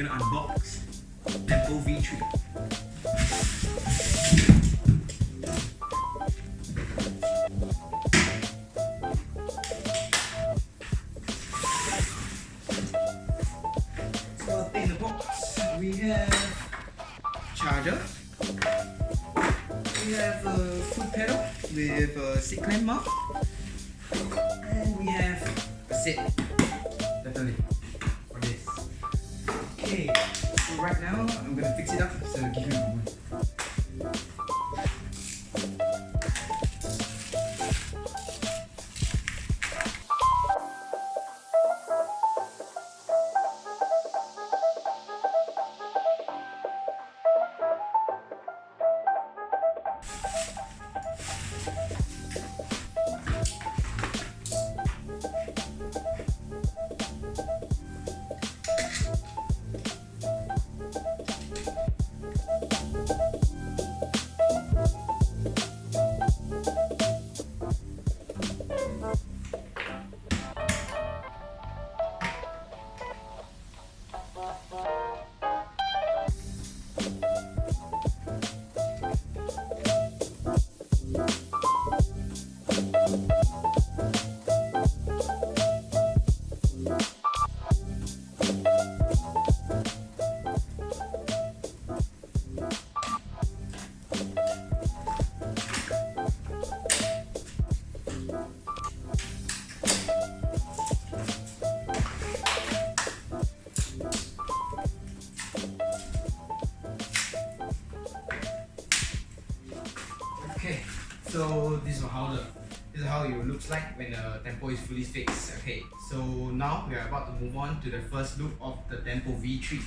we're gonna unbox Tempo V3. So in the box we have charger, we have a foot pedal with a seat clamp mount, and we have a seat, definitely, for this. Okay, so right now I'm gonna fix it up, so give me a moment. Okay, so this is how it looks like when the Tempo is fully fixed. Okay, so now we are about to move on to the first loop of the Tempo V3.